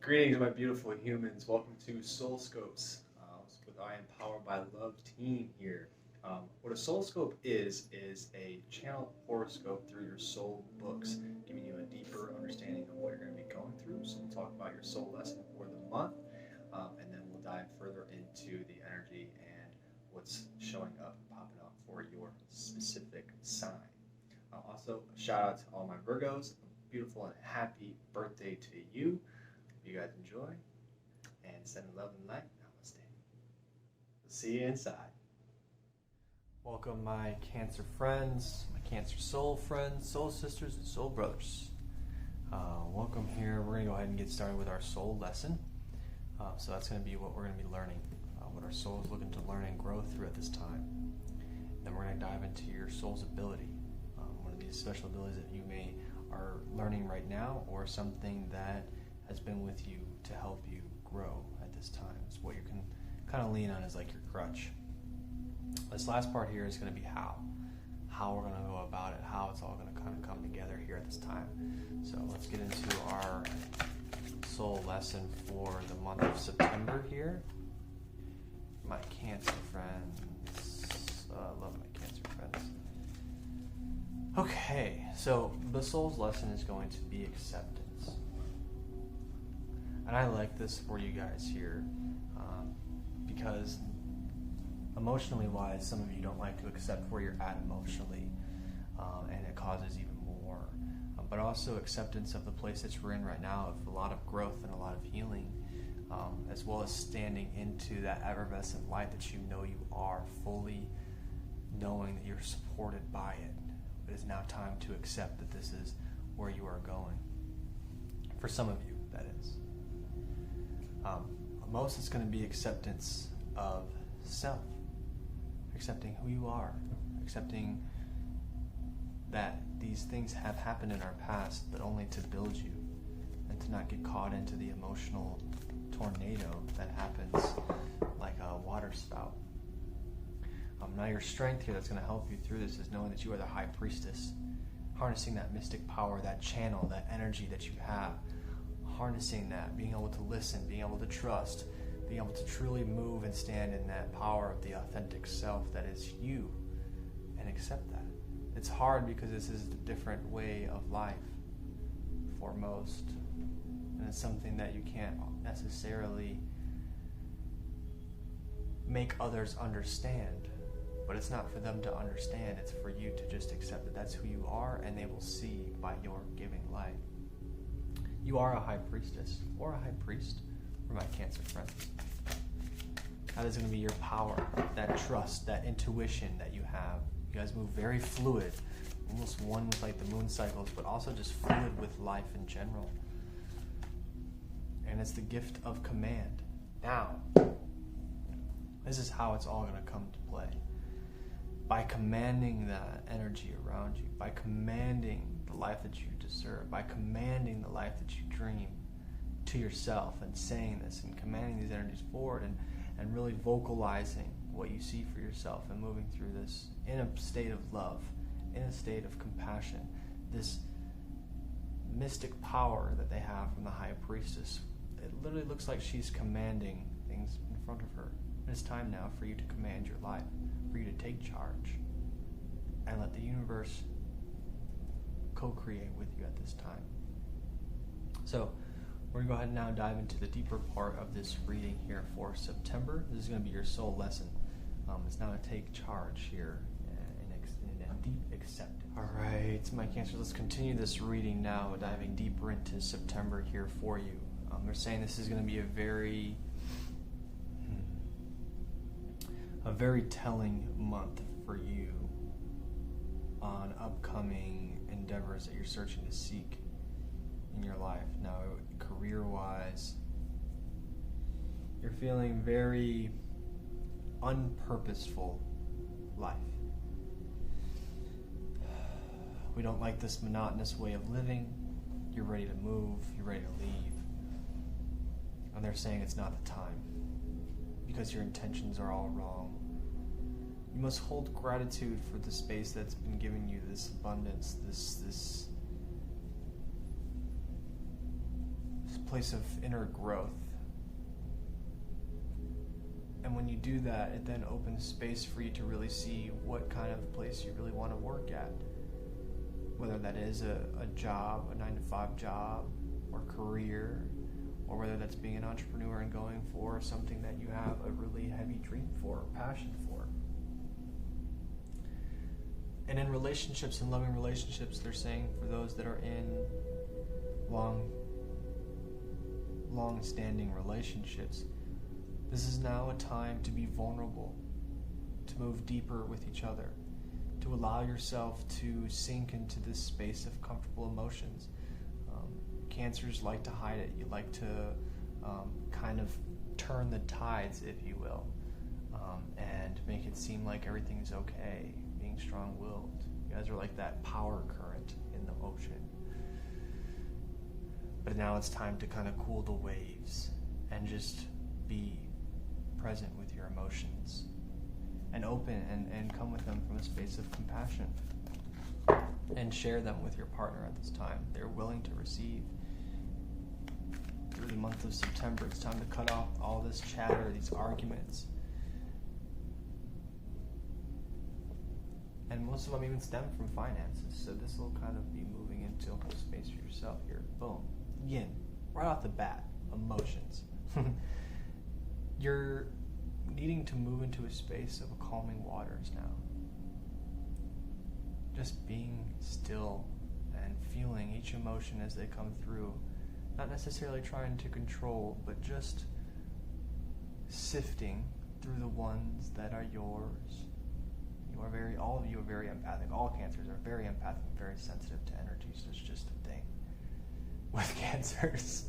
Greetings, my beautiful humans. Welcome to SOULSCOPE's with I Am Powered by Love team here. What a SOULSCOPE is a channel horoscope through your soul books, giving you a deeper understanding of what you're going to be going through. So we'll talk about your soul lesson for the month, and then we'll dive further into the energy and what's showing up and popping up for your specific sign. Also, a shout out to all my Virgos. A beautiful and happy birthday to you. You guys enjoy and send love and light. Namaste. We'll see you inside. Welcome, my Cancer friends, my Cancer soul friends, soul sisters, and soul brothers. Welcome here. We're going to go ahead and get started with our soul lesson. So that's going to be what we're going to be learning, what our soul is looking to learn and grow through at this time. Then we're going to dive into your soul's ability, one of these special abilities that you may are learning right now, or something that has been with you to help you grow at this time. It's what you can kind of lean on as like your crutch. This last part here is going to be how we're going to go about it, how it's all going to kind of come together here at this time. So let's get into our soul lesson for the month of September here. My Cancer friends, love my Cancer friends. Okay, so the soul's lesson is going to be acceptance. And I like this for you guys here because emotionally wise, some of you don't like to accept where you're at emotionally, and it causes even more. But also acceptance of the place that you're in right now, of a lot of growth and a lot of healing, as well as standing into that effervescent light that you know you are, fully knowing that you're supported by it. It is now time to accept that this is where you are going. For some of you, that is. Most it's going to be acceptance of self, accepting who you are, accepting that these things have happened in our past, but only to build you and to not get caught into the emotional tornado that happens like a water spout. Now your strength here that's going to help you through this is knowing that you are the high priestess, harnessing that mystic power, that channel, that energy that you have, harnessing that, being able to listen, being able to trust, being able to truly move and stand in that power of the authentic self that is you, and accept that. It's hard because this is a different way of life for most, and it's something that you can't necessarily make others understand. But it's not for them to understand, it's for you to just accept that that's who you are, and they will see by your giving light. You are a high priestess or a high priest for my Cancer friends. That is going to be your power, that trust, that intuition that you have. You guys move very fluid, almost one with like the moon cycles, but also just fluid with life in general. And it's the gift of command. Now, this is how it's all going to come to play. By commanding that energy around you, by commanding the life that you deserve, by commanding the life that you dream to yourself, and saying this and commanding these energies forward, and really vocalizing what you see for yourself, and moving through this in a state of love, in a state of compassion, this mystic power that they have from the high priestess. It literally looks like she's commanding things in front of her. It's time now for you to command your life, for you to take charge, and let the universe co-create with you at this time. So we're going to go ahead and now dive into the deeper part of this reading here for September. This is going to be your soul lesson. It's now to take charge here and deep acceptance. All right, my Cancers, let's continue this reading now, diving deeper into September here for you. They're saying this is going to be a very telling month for you on upcoming endeavors that you're searching to seek in your life. Now, career-wise, you're feeling very unpurposeful life. We don't like this monotonous way of living. You're ready to move, you're ready to leave. And they're saying it's not the time because your intentions are all wrong. You must hold gratitude for the space that's been given you, this abundance, this place of inner growth. And when you do that, it then opens space for you to really see what kind of place you really want to work at. Whether that is a job, a 9-to-5 job, or career, or whether that's being an entrepreneur and going for something that you have a really heavy dream for, or passion for. And in relationships and loving relationships, they're saying for those that are in long-standing relationships, this is now a time to be vulnerable, to move deeper with each other, to allow yourself to sink into this space of comfortable emotions. Cancers like to hide it. You like to kind of turn the tides, if you will, and make it seem like everything's okay, being strong-willed. You guys are like that power current in the ocean. But now it's time to kind of cool the waves and just be present with your emotions and open and come with them from a space of compassion and share them with your partner at this time. They're willing to receive. Through the month of September, it's time to cut off all this chatter, these arguments. And most of them even stem from finances, so this will kind of be moving into a whole space for yourself here. Boom. Yin. Right off the bat, emotions. You're needing to move into a space of calming waters now. Just being still and feeling each emotion as they come through. Not necessarily trying to control, but just sifting through the ones that are yours. All of you are very empathic. All cancers are very empathic and very sensitive to energies. It's just a thing with cancers.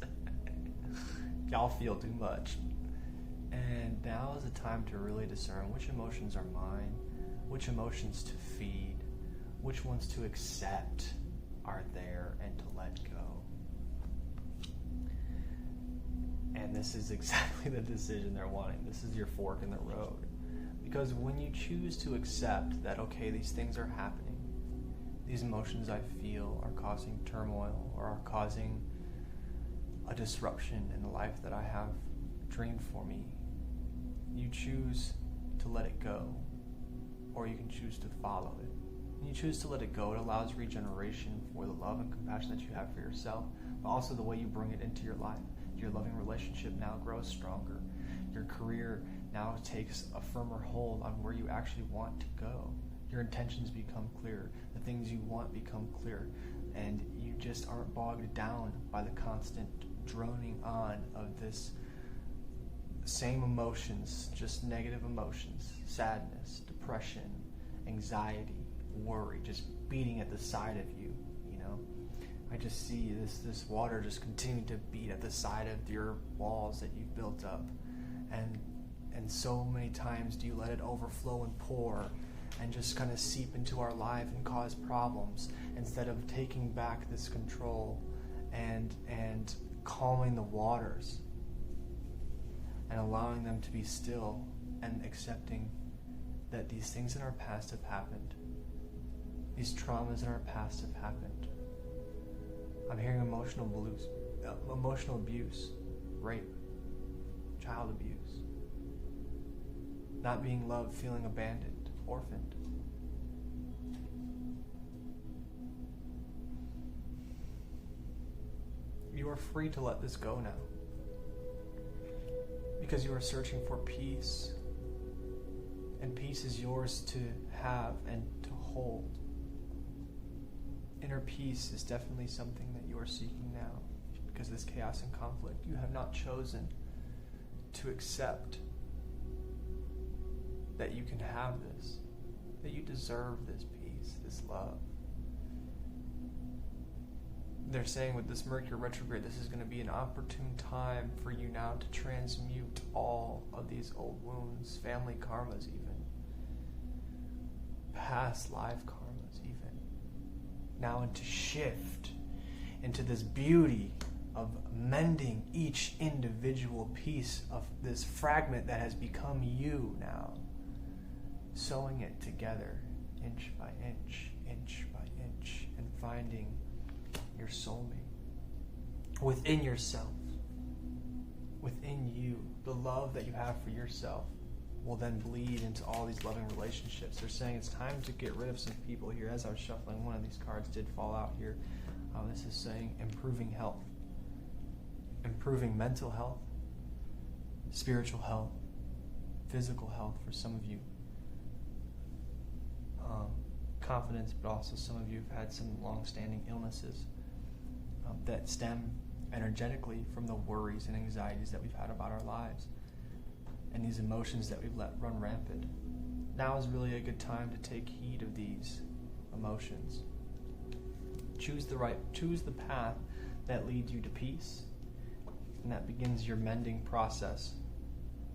Y'all feel too much. And now is the time to really discern which emotions are mine, which emotions to feed, which ones to accept are there and to let go. And this is exactly the decision they're wanting. This is your fork in the road. Because when you choose to accept that, okay, these things are happening, these emotions I feel are causing turmoil or are causing a disruption in the life that I have dreamed for me, you choose to let it go, or you can choose to follow it. When you choose to let it go, it allows regeneration for the love and compassion that you have for yourself, but also the way you bring it into your life. Your loving relationship now grows stronger. Your career now takes a firmer hold on where you actually want to go. Your intentions become clear. The things you want become clear. And you just aren't bogged down by the constant droning on of this same emotions, just negative emotions, sadness, depression, anxiety, worry, just beating at the side of you, you know. I just see this water just continuing to beat at the side of your walls that you've built up. And so many times do you let it overflow and pour and just kind of seep into our life and cause problems instead of taking back this control and calming the waters and allowing them to be still and accepting that these things in our past have happened. These traumas in our past have happened. I'm hearing emotional abuse, rape, child abuse, not being loved, feeling abandoned, orphaned. You are free to let this go now, because you are searching for peace, and peace is yours to have and to hold. Inner peace is definitely something that you are seeking now, because this chaos and conflict, you have not chosen to accept that you can have this, that you deserve this peace, this love. They're saying with this Mercury retrograde, this is going to be an opportune time for you now to transmute all of these old wounds, family karmas even, past life karmas even, now and to shift into this beauty of mending each individual piece of this fragment that has become you now, sewing it together inch by inch, inch by inch, and finding your soulmate within yourself, within you, the love that you have for yourself will then bleed into all these loving relationships. They're saying it's time to get rid of some people here. As I was shuffling, one of these cards did fall out here. This is saying improving health, improving mental health, spiritual health, physical health for some of you, confidence, but also some of you have had some long-standing illnesses that stem energetically from the worries and anxieties that we've had about our lives and these emotions that we've let run rampant. Now is really a good time to take heed of these emotions. Choose the path that leads you to peace, and that begins your mending process.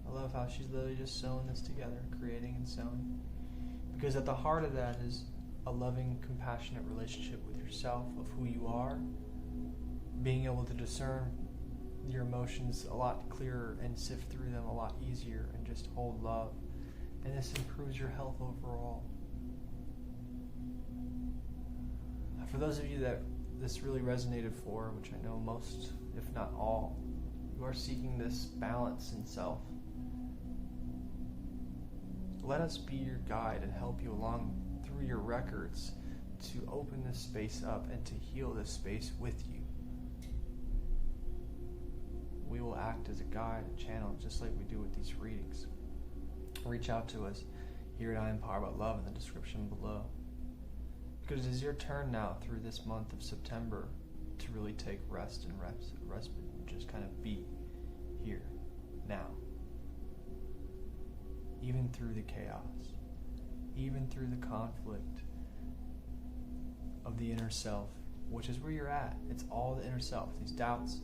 I love how she's literally just sewing this together, creating and sewing. Because at the heart of that is a loving, compassionate relationship with yourself, of who you are, being able to discern your emotions a lot clearer and sift through them a lot easier and just hold love. And this improves your health overall. For those of you that this really resonated for, which I know most, if not all, you are seeking this balance in self. Let us be your guide and help you along through your records to open this space up and to heal this space with you. We will act as a guide, a channel, just like we do with these readings. Reach out to us here at I Am Powered by Love in the description below. Because it is your turn now through this month of September to really take rest and respite, just kind of be here, now. Even through the chaos, even through the conflict of the inner self, which is where you're at. It's all the inner self, these doubts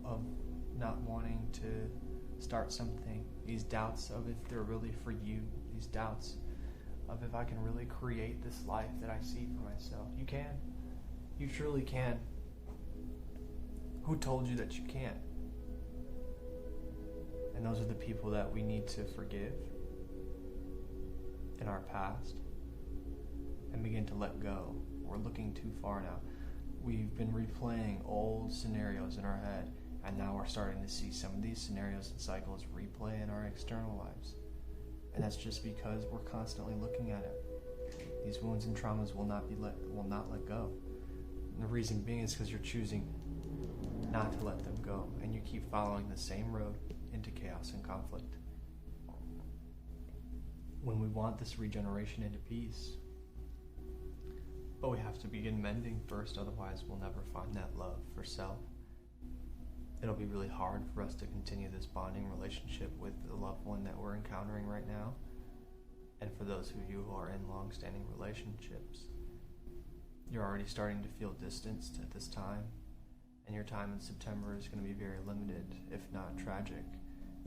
of not wanting to start something, these doubts of if they're really for you, these doubts of if I can really create this life that I see for myself. You can. You truly can. Who told you that you can't? And those are the people that we need to forgive in our past and begin to let go. We're looking too far now. We've been replaying old scenarios in our head, and now we're starting to see some of these scenarios and cycles replay in our external lives. And that's just because we're constantly looking at it. These wounds and traumas will not let go. And the reason being is because you're choosing not to let them go, and you keep following the same road into chaos and conflict. When we want this regeneration into peace, but we have to begin mending first, otherwise we'll never find that love for self. It'll be really hard for us to continue this bonding relationship with the loved one that we're encountering right now. And for those of you who are in long-standing relationships, you're already starting to feel distanced at this time, and your time in September is going to be very limited, if not tragic,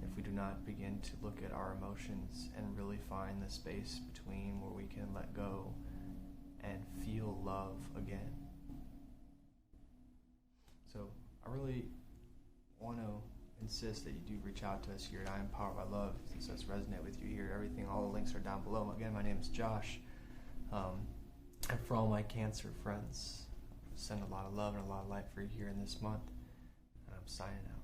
if we do not begin to look at our emotions and really find the space between where we can let go and feel love again. So I really want to insist that you do reach out to us here at I Am Powered by Love, since that's resonate with you here. Everything, all the links are down below. Again, my name is Josh. And for all my Cancer friends, send a lot of love and a lot of light for you here in this month. And I'm signing out.